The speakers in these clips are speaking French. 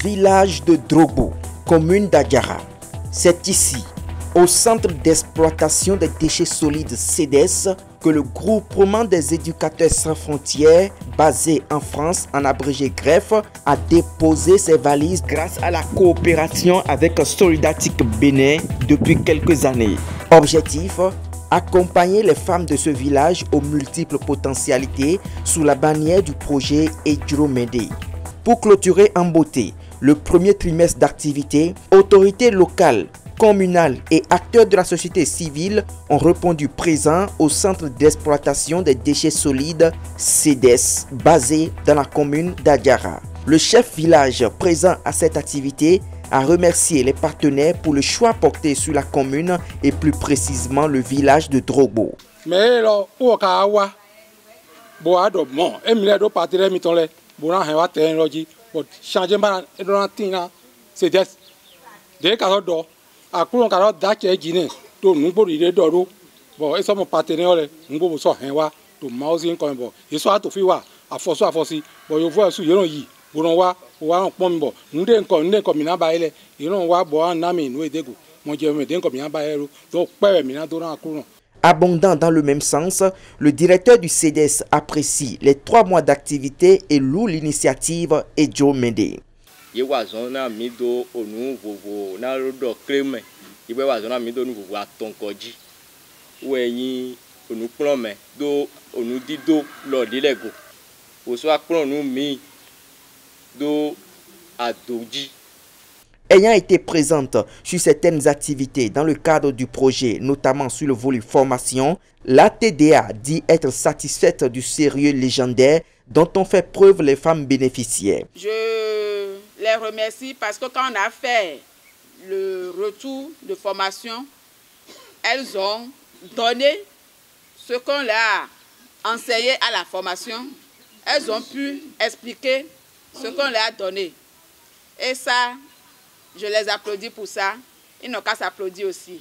Village de Drogbo, commune d'Adiara. C'est ici, au centre d'exploitation des déchets solides CEDES, que le groupement des éducateurs sans frontières, basé en France, en abrégé GREF, a déposé ses valises grâce à la coopération avec Solidatique Bénin depuis quelques années. Objectif: accompagner les femmes de ce village aux multiples potentialités sous la bannière du projet Ejiro-Mende. Pour clôturer en beauté le premier trimestre d'activité, autorités locales, communales et acteurs de la société civile ont répondu présents au centre d'exploitation des déchets solides CEDES, basé dans la commune d'Adiara. Le chef village présent à cette activité a remercié les partenaires pour le choix porté sur la commune et plus précisément le village de Drogbo. Abondant dans le même sens, le directeur du CEDES apprécie les 3 mois d'activité et loue l'initiative Ejiro-Mende. Ayant été présente sur certaines activités dans le cadre du projet, notamment sur le volet formation, la TDA dit être satisfaite du sérieux légendaire dont ont fait preuve les femmes bénéficiaires. Je les remercie parce que quand on a fait le retour de formation, elles ont donné ce qu'on leur a enseigné à la formation. Elles ont pu expliquer ce qu'on leur a donné. Et ça, je les applaudis pour ça. Ils n'ont qu'à s'applaudir aussi.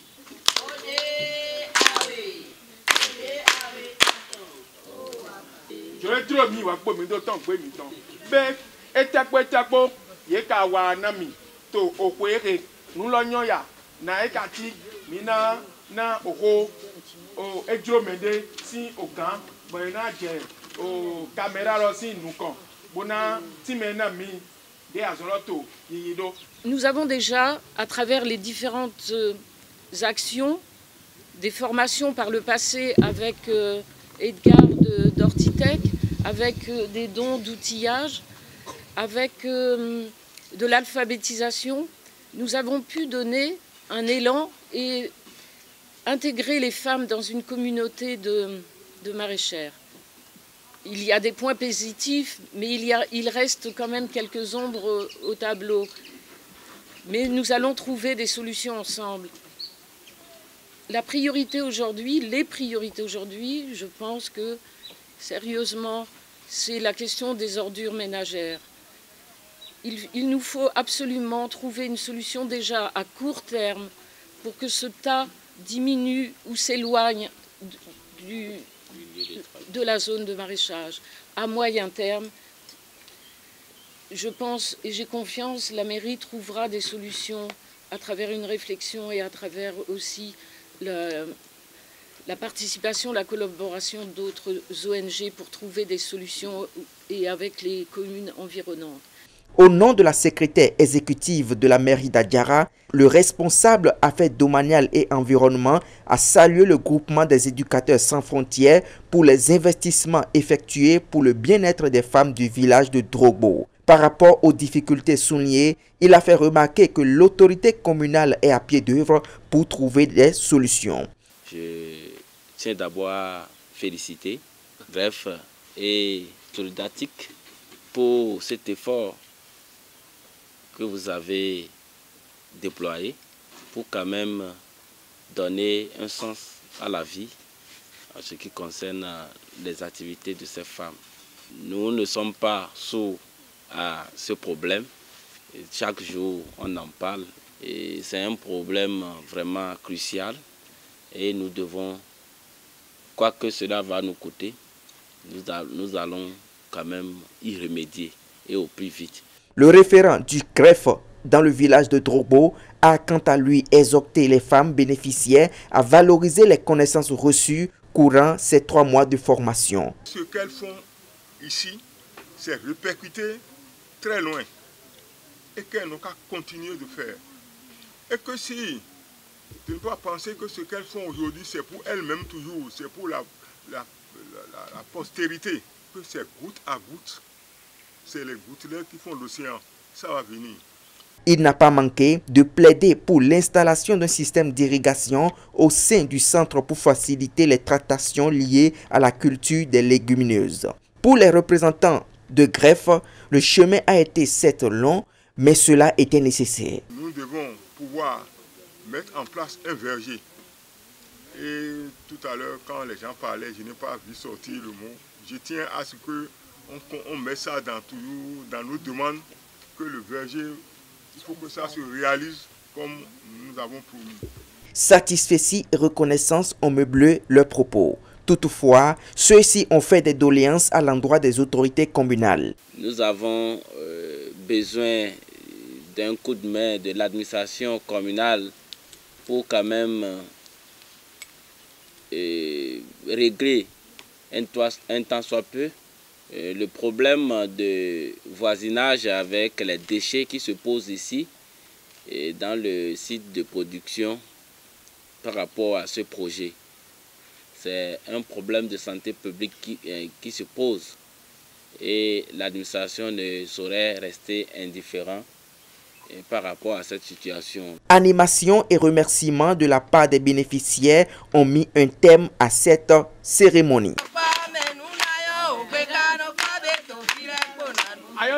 Nous avons déjà, à travers les différentes actions, des formations par le passé avec Edgar d'Ortitech, avec des dons d'outillage, avec de l'alphabétisation. Nous avons pu donner un élan et intégrer les femmes dans une communauté de maraîchères. Il y a des points positifs, mais il reste quand même quelques ombres au tableau. Mais nous allons trouver des solutions ensemble. La priorité aujourd'hui, les priorités aujourd'hui, je pense que, sérieusement, c'est la question des ordures ménagères. Il nous faut absolument trouver une solution déjà à court terme pour que ce tas diminue ou s'éloigne de la zone de maraîchage. À moyen terme, je pense et j'ai confiance, la mairie trouvera des solutions à travers une réflexion et à travers aussi la participation, la collaboration d'autres ONG pour trouver des solutions et avec les communes environnantes. Au nom de la secrétaire exécutive de la mairie d'Adiara, le responsable affaires domaniales et environnement a salué le groupement des éducateurs sans frontières pour les investissements effectués pour le bien-être des femmes du village de Drogbo. Par rapport aux difficultés soulignées, il a fait remarquer que l'autorité communale est à pied d'œuvre pour trouver des solutions. Je tiens d'abord à féliciter GREF et Solidatique pour cet effort que vous avez déployé pour quand même donner un sens à la vie en ce qui concerne les activités de ces femmes. Nous ne sommes pas sourds à ce problème. Chaque jour, on en parle et c'est un problème vraiment crucial et nous devons quoi que cela va nous coûter, nous allons quand même y remédier et au plus vite. Le référent du greffe dans le village de Drogbo a quant à lui exhorté les femmes bénéficiaires à valoriser les connaissances reçues courant ces 3 mois de formation. Ce qu'elles font ici, c'est répercuté très loin et qu'elles n'ont qu'à continuer de faire. Et que si tu ne dois penser que ce qu'elles font aujourd'hui, c'est pour elles-mêmes toujours, c'est pour la postérité, que c'est goutte à goutte, c'est les gouttelettes qui font l'océan, ça va venir. Il n'a pas manqué de plaider pour l'installation d'un système d'irrigation au sein du centre pour faciliter les tractations liées à la culture des légumineuses. Pour les représentants de greffe, le chemin a été certes long, mais cela était nécessaire. Nous devons pouvoir mettre en place un verger. Et tout à l'heure, quand les gens parlaient, je n'ai pas vu sortir le mot. Je tiens à ce qu'on met ça dans nos demandes, que le verger, il faut que ça se réalise comme nous avons promis. Satisfaits et reconnaissance ont meublé leurs propos. Toutefois, ceux-ci ont fait des doléances à l'endroit des autorités communales. Nous avons besoin d'un coup de main de l'administration communale pour quand même régler un tant soit peu le problème de voisinage avec les déchets qui se posent ici et dans le site de production par rapport à ce projet. C'est un problème de santé publique qui se pose et l'administration ne saurait rester indifférent par rapport à cette situation. Animation et remerciements de la part des bénéficiaires ont mis un terme à cette cérémonie. Aïe,